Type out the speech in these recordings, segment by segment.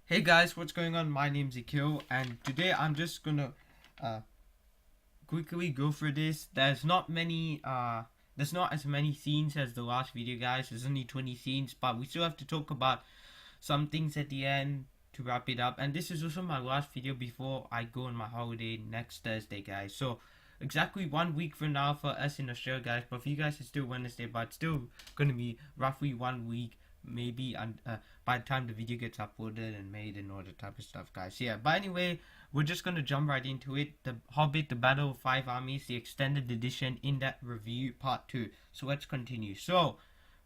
Hey guys, what's going on? My name's Akil, and today I'm just gonna uh, quickly go through this. There's not as many scenes as the last video, guys. There's only 20 scenes, but we still have to talk about some things at the end to wrap it up. And this is also my last video before I go on my holiday next Thursday, guys. So exactly 1 week from now for us in Australia, guys. But for you guys, it's still Wednesday, but it's still gonna be roughly 1 week, maybe, and by the time the video gets uploaded and made and all that type of stuff, guys. Yeah, but anyway, we're just gonna jump right into it. The Hobbit, the Battle of Five Armies, the extended edition, in-depth review, part 2. So let's continue. So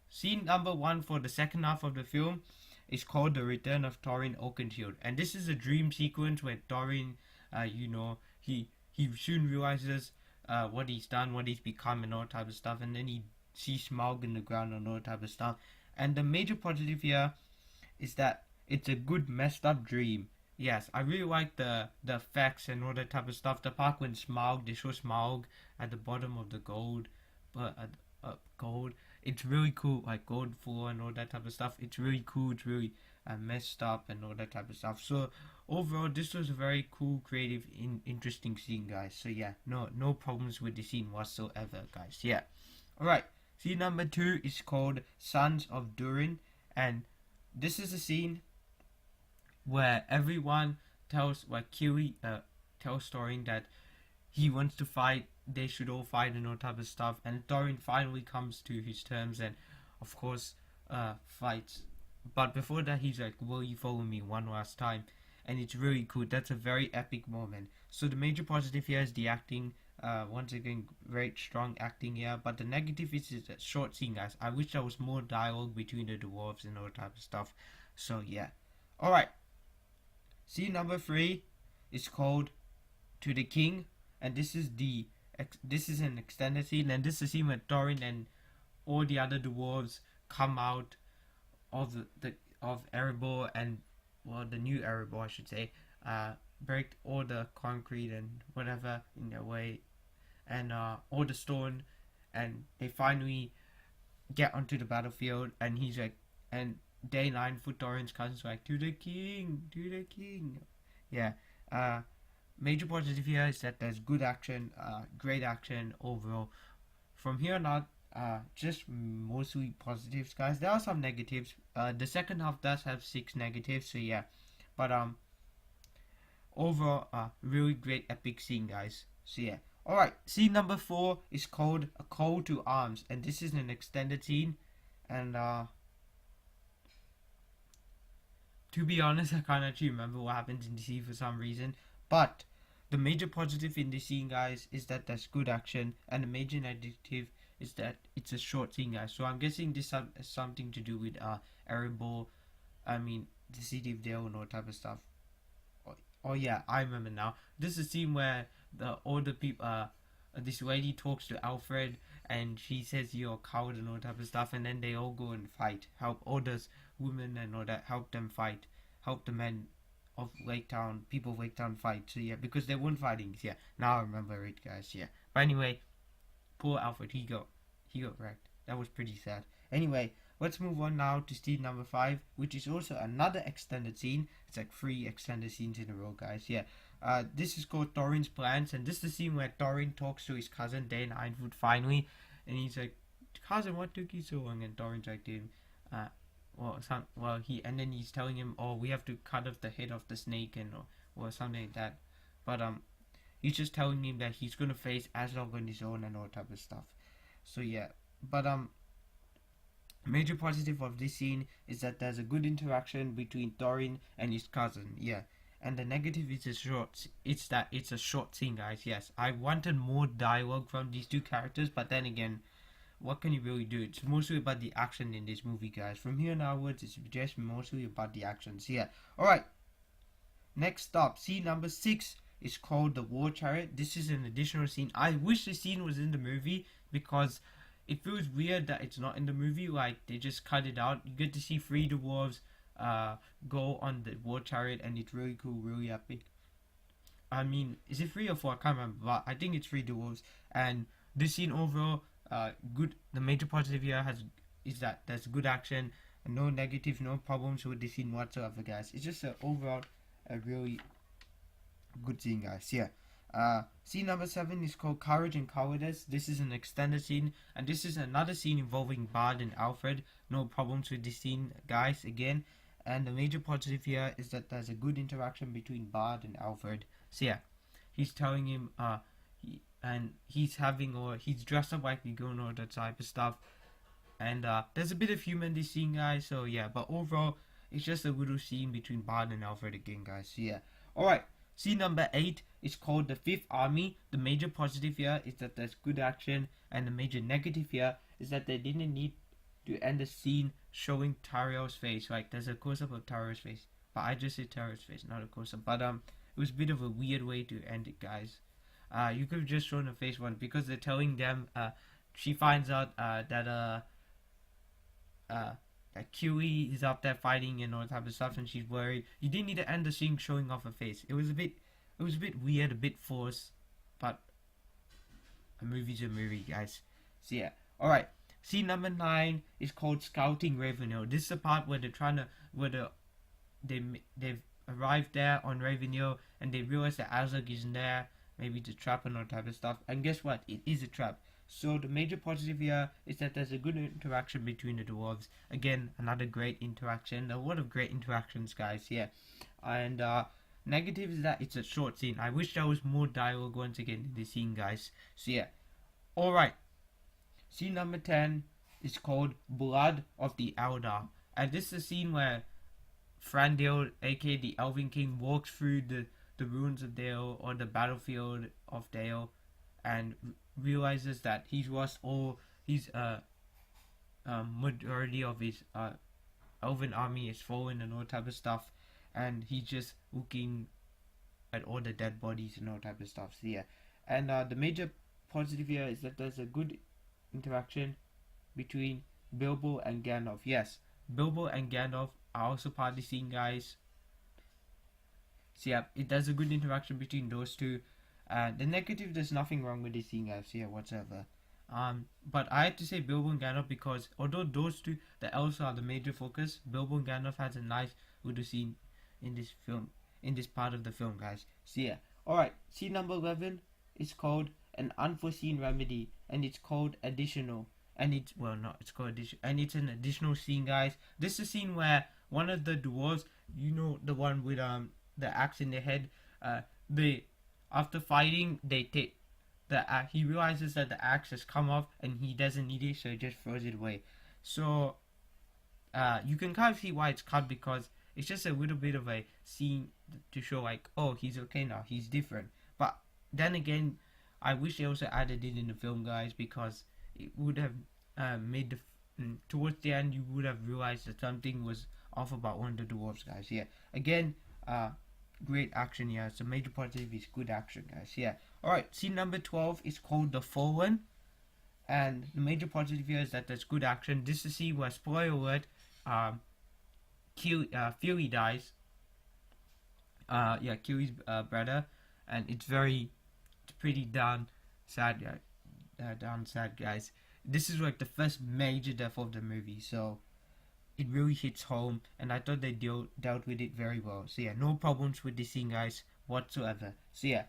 scene number 1 for the second half of the film is called The Return of Thorin Oakenshield, and this is a dream sequence where Thorin, he soon realizes what he's done, what he's become, and all type of stuff, and then he sees Smaug in the ground and all type of stuff. And the major positive here is that it's a good messed up dream. Yes, I really like the effects and all that type of stuff. The part when they show Smaug at the bottom of the gold, but gold. It's really cool, like gold floor and all that type of stuff. It's really cool. It's really messed up and all that type of stuff. So overall, this was a very cool, creative, interesting scene, guys. So yeah, no problems with the scene whatsoever, guys. Yeah. All right. Scene number 2 is called Sons of Durin, and this is a scene where everyone tells, like Kiri tells Thorin that he wants to fight, they should all fight and all type of stuff, and Thorin finally comes to his terms and of course fights. But before that, he's like, will you follow me one last time? And it's really cool. That's a very epic moment. So the major positive here is the acting. Once again, great strong acting here. But the negative is a short scene, guys. I wish there was more dialogue between the dwarves and all type of stuff. So yeah. Alright. Scene number 3 is called To the King, and this is an extended scene, and this is a scene where Thorin and all the other dwarves come out of of Erebor, and well, the new Erebor I should say, break all the concrete and whatever in their way, and all the stone, and they finally get onto the battlefield, and he's like, and Day 9 for Thorin's cousins like, to the king, to the king. Yeah. Major positive here is that there's good action, great action overall. From here on out, just mostly positives, guys. There are some negatives. The second half does have 6 negatives, so yeah. But overall, really great epic scene, guys. So yeah. Alright, scene number 4 is called A Call to Arms, and this is an extended scene, and to be honest, I can't actually remember what happens in the scene for some reason. But the major positive in this scene, guys, is that there's good action, and the major negative is that it's a short scene, guys. So I'm guessing this has something to do with Erebor, I mean the city of Dale and all type of stuff. Oh yeah, I remember now. This is a scene where all the people, this lady talks to Alfred, and she says you're a coward and all type of stuff, and then they all go and fight, help all those women and all that, help them fight, help the men of Lake Town, people of Lake Town fight. So yeah, because they weren't fighting. So yeah, now I remember it, guys. Yeah, but anyway, poor Alfred, he got wrecked. That was pretty sad. Anyway, let's move on now to scene number 5, which is also another extended scene. It's like 3 extended scenes in a row, guys. Yeah. This is called Thorin's Plans, and this is the scene where Thorin talks to his cousin Dane Ironfoot finally, and he's like, cousin, what took you so long? And Thorin's like to him, and then he's telling him, oh, we have to cut off the head of the snake and or something like that. But he's just telling him that he's gonna face Azog on his own and all type of stuff. So yeah, but major positive of this scene is that there's a good interaction between Thorin and his cousin. Yeah. And the negative is it's a short scene, guys. Yes, I wanted more dialogue from these two characters, but then again, what can you really do? It's mostly about the action in this movie, guys. From here on outwards, it's just mostly about the action. So yeah. Alright. Next up, scene number 6 is called the War Chariot. This is an additional scene. I wish the scene was in the movie because it feels weird that it's not in the movie. Like, they just cut it out. You get to see 3 dwarves go on the War Chariot, and it's really cool, really epic. I mean, is it 3 or 4? I can't remember, but I think it's 3 dwarves. And this scene overall, good. The major positive here is that there's good action. no negatives, no problems with the scene whatsoever, guys. It's just overall a really good scene, guys. Yeah. Scene number 7 is called Courage and Cowardice. This is an extended scene, and this is another scene involving Bard and Alfred. No problems with this scene, guys, again. And the major positive here is that there's a good interaction between Bard and Alfred. So yeah, he's telling him, he's dressed up like a girl and all that type of stuff. And there's a bit of humor in this scene, guys. So yeah, but overall, it's just a little scene between Bard and Alfred again, guys. So yeah. Alright, scene number 8 is called the Fifth Army. The major positive here is that there's good action, and the major negative here is that they didn't need to end the scene showing Tyrell's face. Like, there's a close-up of Tyrell's face, but I just said Tyrell's face, not a close-up. But it was a bit of a weird way to end it, guys. You could have just shown her face one, because they're telling them, she finds out that Kiwi is up there fighting and all that type of stuff, and she's worried. You didn't need to end the scene showing off her face. It was a bit weird, a bit forced, but a movie's a movie, guys. So yeah, alright. Scene number 9 is called Scouting Ravenhill. This is the part where they've arrived there on Ravenhill, and they realize that Azog isn't there, maybe it's a trap and all type of stuff. And guess what? It is a trap. So the major positive here is that there's a good interaction between the dwarves. Again, another great interaction. A lot of great interactions, guys. Yeah. And negative is that it's a short scene. I wish there was more dialogue once again in this scene, guys. So yeah. Alright. Scene number 10 is called Blood of the Eldar. And this is a scene where Frandale, aka the Elven King, walks through the ruins of Dale, or the battlefield of Dale, and realizes that he's lost all his majority of his elven army is fallen and all type of stuff, and he's just looking at all the dead bodies and all type of stuff. So yeah, and the major positive here is that there's a good interaction between Bilbo and Gandalf. Yes, Bilbo and Gandalf are also part of the scene, guys. So yeah, it does a good interaction between those two. The negative, there's nothing wrong with this scene, guys. Yeah, whatsoever. But I had to say Bilbo and Gandalf because although those two, the elves are the major focus, Bilbo and Gandalf has a nice little scene in this film, in this part of the film, guys. So yeah, alright. Scene number 11 is called An Unforeseen Remedy, and it's called Additional. And it's, well, no, it's called Additional, and it's an additional scene, guys. This is a scene where one of the dwarves, you know, the one with the axe in their head, after fighting, he realizes that the axe has come off and he doesn't need it, so he just throws it away. So you can kind of see why it's cut, because it's just a little bit of a scene to show like, oh, he's okay now, he's different. But then again, I wish they also added it in the film, guys, because it would have made towards the end you would have realized that something was off about one of the dwarves, guys. Yeah, again, great action here. So major positive is good action, guys. Yeah. Alright, scene number 12 is called The Fallen. And the major positive here is that there's good action. This is a scene where, spoiler alert, Fury dies. Kiwi's brother. And it's pretty down sad, guys. This is like the first major death of the movie, so it really hits home, and I thought they dealt with it very well. So yeah, no problems with this scene, guys, whatsoever. So yeah,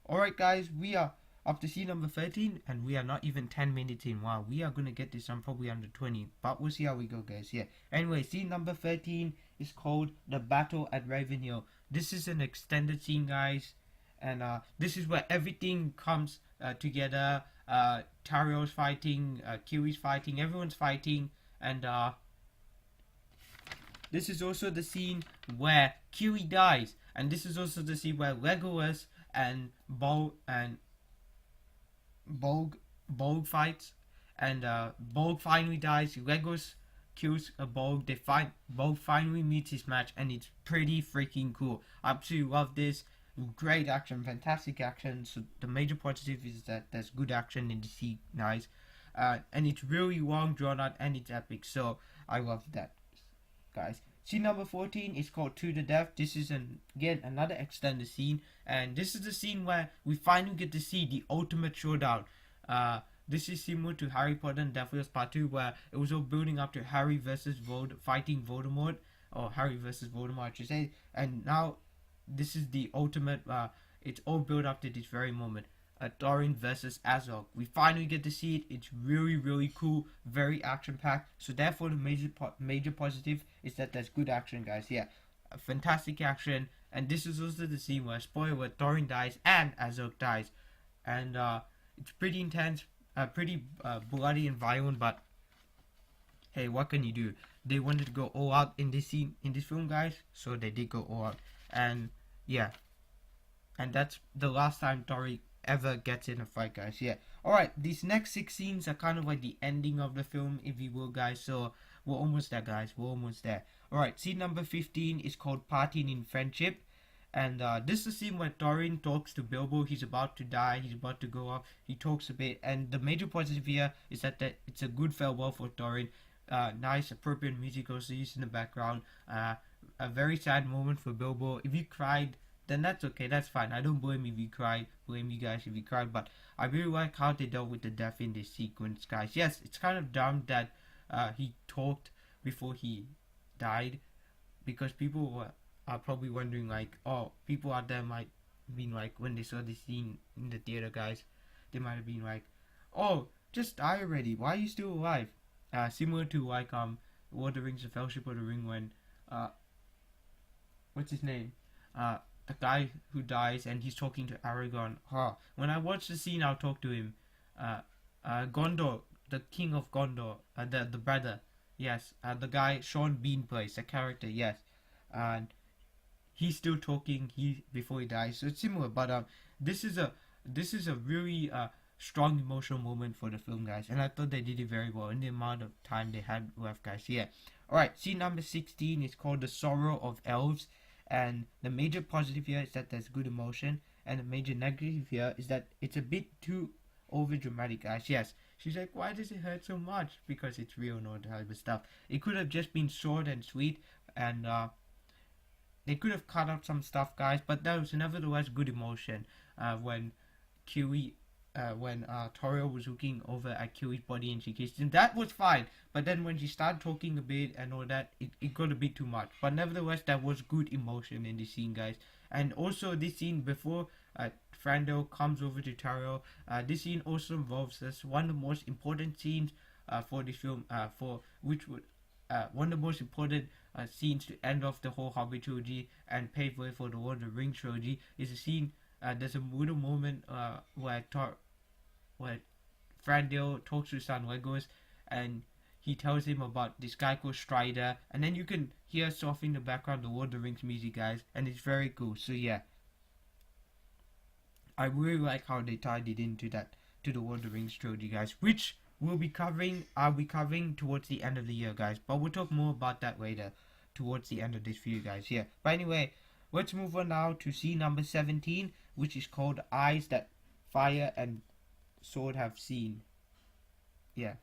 alright, guys, we are up to scene number 13, and we are not even 10 minutes in. Wow, we are gonna get this on probably under 20, but we'll see how we go, guys. Yeah, anyway, scene number 13 is called The Battle at Ravenhill. This is an extended scene, guys, and this is where everything comes together. Tariel's fighting, Kiwi's fighting, everyone's fighting, and this is also the scene where Kiwi dies, and this is also the scene where Legolas and Bolg fights, and Bolg finally dies. Legolas kills Bolg. Bolg finally meets his match, and it's pretty freaking cool. I absolutely love this. Great action, fantastic action. So the major positive is that there's good action in the scene, guys, and it's really long, drawn out, and it's epic. So I love that, guys. Scene number 14 is called To the Death. This is again another extended scene, and this is the scene where we finally get to see the ultimate showdown. this is similar to Harry Potter and Death Wheels Part 2, where it was all building up to Harry versus fighting Voldemort, or Harry versus Voldemort, I should say. And now, this is the ultimate, it's all built up to this very moment. Thorin versus Azog. We finally get to see it. It's really, really cool. Very action-packed. So therefore, the major positive is that there's good action, guys. Yeah, fantastic action. And this is also the scene where, spoiler, Thorin dies and Azog dies. And it's pretty intense, pretty bloody and violent, but hey, what can you do? They wanted to go all out in this scene, in this film, guys. So they did go all out. And yeah. And that's the last time Thorin ever gets in a fight, guys. Yeah. Alright, these next 6 scenes are kind of like the ending of the film, if you will, guys. So we're almost there, guys. We're almost there. Alright, scene number 15 is called Parting in Friendship. And this is a scene where Thorin talks to Bilbo. He's about to die. He's about to go off. He talks a bit. And the major positive here is that it's a good farewell for Thorin. Nice, appropriate music also used in the background. A very sad moment for Bilbo. If you cried, then that's okay, that's fine. I don't blame if you cried, blame you guys if you cried, but I really like how they dealt with the death in this sequence, guys. Yes, it's kind of dumb that he talked before he died, because people are probably wondering, like, oh, people out there might have been like, when they saw this scene in the theater, guys, they might have been like, oh, just die already, why are you still alive? Similar to like Lord of the Rings, The Fellowship of the Ring, when what's his name? The guy who dies and he's talking to Aragorn. When I watch the scene, I'll talk to him. Gondor, the king of Gondor, the brother, yes, the guy Sean Bean plays, the character, yes, and he's still talking before he dies. So it's similar, but this is a really strong emotional moment for the film, guys, and I thought they did it very well in the amount of time they had left, guys. Yeah. All right, scene number 16 is called The Sorrow of Elves. And the major positive here is that there's good emotion, and the major negative here is that it's a bit too over dramatic, guys. Yes, she's like, why does it hurt so much? Because it's real and all type of stuff. It could have just been short and sweet, and they could have cut out some stuff, guys, but there was nevertheless good emotion when Thorin was looking over at Kiri's body and she kissed him. That was fine, but then when she started talking a bit and all that, it got a bit too much. But nevertheless, there was good emotion in this scene, guys. And also this scene before Thranduil comes over to Thorin, this scene also involves us one of the most important scenes for this film, one of the most important scenes to end off the whole Hobbit trilogy and pave way for the Lord of the Rings trilogy, is a scene. There's a little moment where Thranduil talks to his son Legolas, and he tells him about this guy called Strider, and then you can hear soft in the background the Lord of the Rings music, guys, and it's very cool. So yeah, I really like how they tied it into the Lord of the Rings trilogy, guys, which I'll be covering towards the end of the year, guys, but we'll talk more about that later towards the end of this video, guys. Yeah, but anyway, let's move on now to scene number 17, which is called Eyes That Fire and Sword Have Seen. Yeah,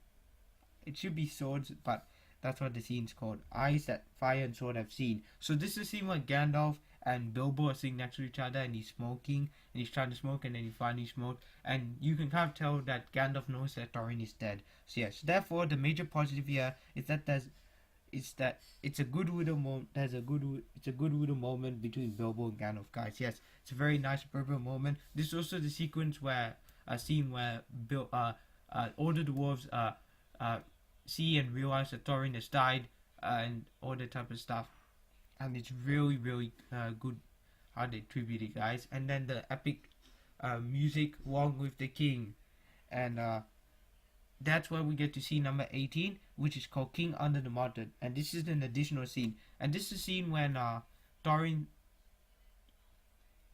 it should be swords, but that's what the scene's called. Eyes That Fire and Sword Have Seen. So this is a scene where Gandalf and Bilbo are sitting next to each other, and he's smoking, and he's trying to smoke, and then he finally smoked, and you can kind of tell that Gandalf knows that Thorin is dead. So yes, therefore the major positive here is that it's a good little moment. It's a good little moment between Bilbo and Gandalf, guys. Yes, it's a very nice, appropriate moment. This is also the sequence where a scene where all the dwarves see and realize that Thorin has died, and all that type of stuff. And it's really, really good how they tribute it, guys. And then the epic music along with the king, and that's where we get to scene number 18, which is called King Under the Mountain. And this is an additional scene. And this is a scene when Thorin,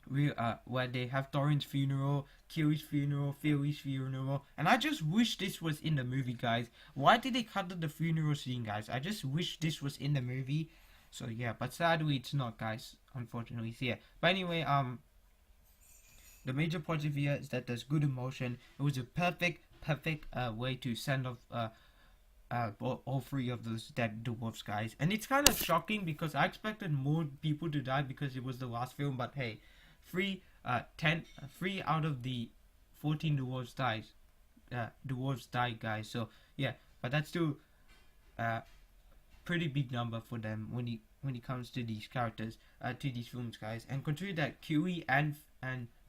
where they have Thorin's funeral, Kiri's funeral, Fili's funeral. And I just wish this was in the movie, guys. Why did they cut the funeral scene, guys? I just wish this was in the movie. So yeah, but sadly it's not, guys, unfortunately. So yeah, but anyway, the major positive here is that there's good emotion. It was a perfect way to send off all three of those dead dwarves, guys. And it's kind of shocking because I expected more people to die because it was the last film, but hey, 3 out of the 14 dwarves dies. dwarves died, guys. So yeah, but that's still pretty big number for them when it comes to these characters, to these films, guys. And considering that Kiwi and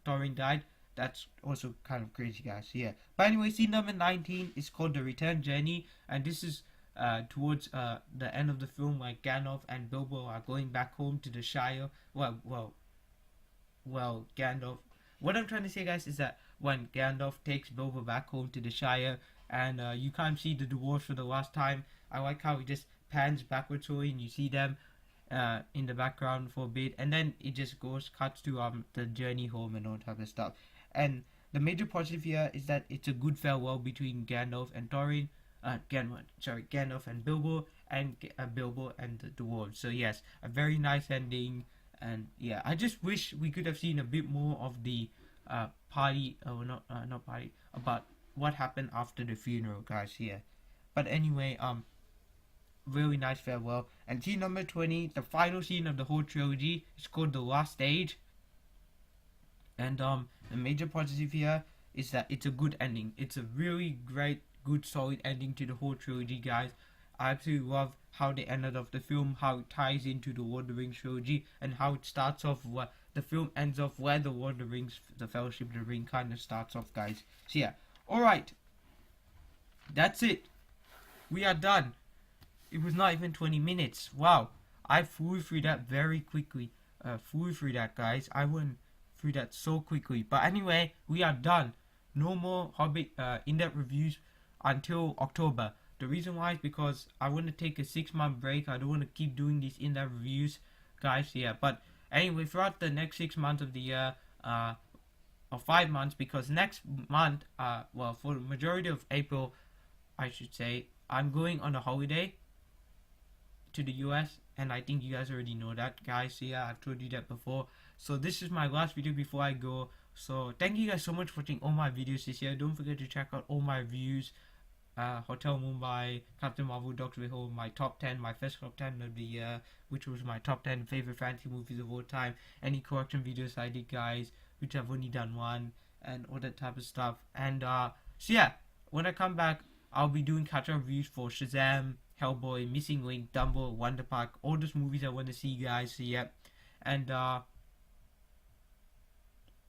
Thorin died, that's also kind of crazy, guys. Yeah. But anyway, scene number 19 is called The Return Journey, and this is towards the end of the film, where Gandalf and Bilbo are going back home to the Shire. Well, Gandalf. What I'm trying to say, guys, is that when Gandalf takes Bilbo back home to the Shire, and you can't see the dwarves for the last time. I like how he just pans backwards so and you see them in the background for a bit, and then it just cuts to the journey home and all type of stuff. And the major positive here is that it's a good farewell between Gandalf and Thorin, Gandalf and Bilbo, and Bilbo and the dwarves. So yes, a very nice ending. And yeah, I just wish we could have seen a bit more of the party, not party, about what happened after the funeral, guys. Yeah, but anyway, really nice farewell. And scene number 20, the final scene of the whole trilogy, is called The Last Stage. And the major positive here is that it's a good ending. It's a really great, good, solid ending to the whole trilogy, guys. I absolutely love how they ended off the film, how it ties into the Lord of the Rings trilogy, and how it starts off where the film ends off where the Lord of the Rings, the Fellowship of the Ring, kind of starts off, guys. So yeah, alright, that's it. We are done. It was not even 20 minutes. Wow, I flew through that very quickly. Flew through that, guys. I went through that so quickly. But anyway, we are done. No more Hobbit in-depth reviews until October. The reason why is because I want to take a 6-month break. I don't want to keep doing these in-depth reviews, guys. Yeah, but anyway, throughout the next 6 months of the year, or 5 months, because next month, for the majority of April, I should say, I'm going on a holiday to the US, and I think you guys already know that, guys. So yeah, I've told you that before. So this is my last video before I go. So thank you guys so much for watching all my videos this year. Don't forget to check out all my reviews. Hotel Mumbai, Captain Marvel, Doctor Who, my top 10, my first top 10 of the year, which was my top 10 favorite fantasy movies of all time, any correction videos I did, guys, which I've only done one, and all that type of stuff. And so yeah, when I come back, I'll be doing catch-up reviews for Shazam, Hellboy, Missing Link, Dumbo, Wonder Park, all those movies I want to see, guys. So yeah, and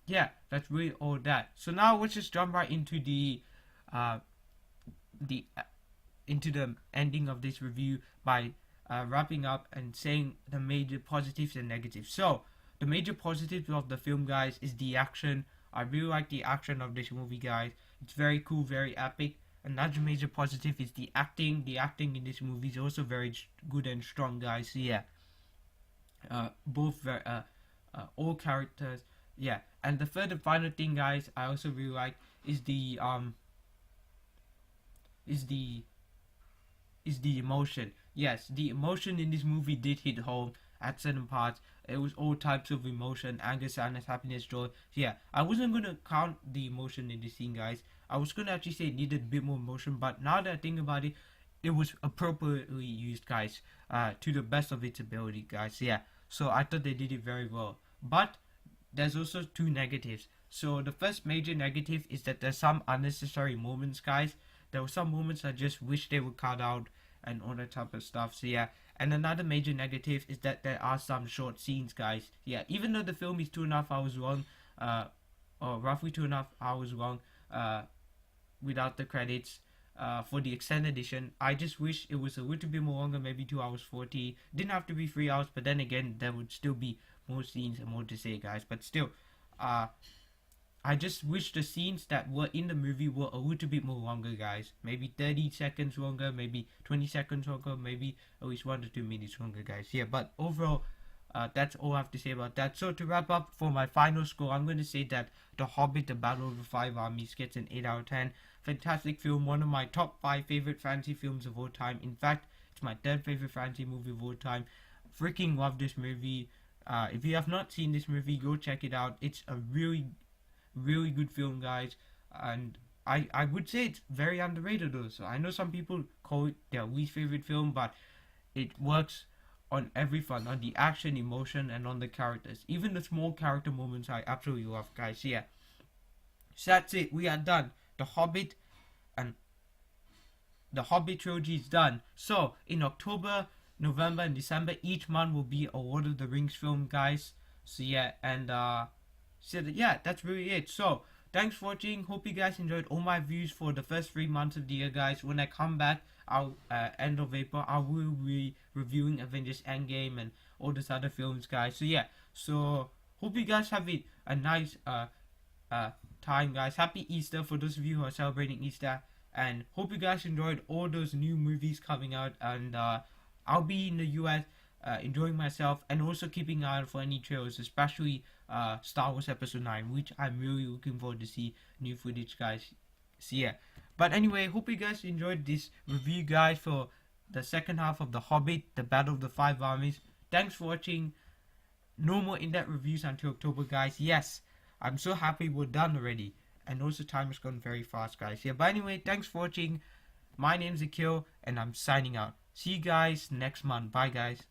yeah, that's really all that. So now let's just jump right into the ending of this review by wrapping up and saying the major positives and negatives. So the major positives of the film, guys, is the action. I really like the action of this movie, guys. It's very cool, very epic. Another major positive is the acting. The acting in this movie is also very good and strong, guys. So yeah, both very, all characters. Yeah, and the third and final thing, guys, I also really like is the emotion. Yes, the emotion in this movie did hit home at certain parts. It was all types of emotion: anger, sadness, happiness, joy. Yeah, I wasn't gonna count the emotion in this scene, guys. I was gonna actually say it needed a bit more emotion, but now that I think about it, it was appropriately used, guys, to the best of its ability, guys. Yeah, so I thought they did it very well. But there's also two negatives. So the first major negative is that there's some unnecessary moments, guys. There were some moments I just wish they would cut out and all that type of stuff. So yeah, and another major negative is that there are some short scenes, guys. Yeah, even though the film is 2.5 hours long, or roughly 2.5 hours long, without the credits, for the extended edition, I just wish it was a little bit more longer, maybe 2 hours 40. Didn't have to be 3 hours, but then again, there would still be more scenes and more to say, guys. But still, I just wish the scenes that were in the movie were a little bit more longer, guys. Maybe 30 seconds longer, maybe 20 seconds longer, maybe at least 1 to 2 minutes longer, guys. Yeah, but overall, that's all I have to say about that. So to wrap up, for my final score, I'm going to say that The Hobbit, The Battle of the Five Armies gets an 8 out of 10. Fantastic film, one of my top 5 favorite fantasy films of all time. In fact, it's my 3rd favorite fantasy movie of all time. Freaking love this movie. If you have not seen this movie, go check it out. It's a really good film, guys, and I would say it's very underrated also. I know some people call it their least favorite film, but it works on every front, on the action, emotion, and on the characters. Even the small character moments I absolutely love, guys. Yeah, so that's it, we are done. The Hobbit, the Hobbit trilogy is done. So in October, November, and December, each month will be a Lord of the Rings film, guys. So yeah, and yeah, that's really it. So thanks for watching. Hope you guys enjoyed all my views for the first 3 months of the year, guys. When I come back, I'll end of April, I will be reviewing Avengers Endgame and all those other films, guys. So yeah, so hope you guys have a nice time, guys. Happy Easter for those of you who are celebrating Easter, and hope you guys enjoyed all those new movies coming out. And I'll be in the US enjoying myself, and also keeping an eye out for any trailers, especially Star Wars Episode 9, which I'm really looking forward to see new footage, guys. So yeah, but anyway, hope you guys enjoyed this review, guys, for the second half of The Hobbit, The Battle of the Five Armies. Thanks for watching. No more in-depth reviews until October, guys. Yes, I'm so happy we're done already, and also time has gone very fast, guys. Yeah, but anyway, thanks for watching. My name's Akil, and I'm signing out. See you guys next month. Bye, guys.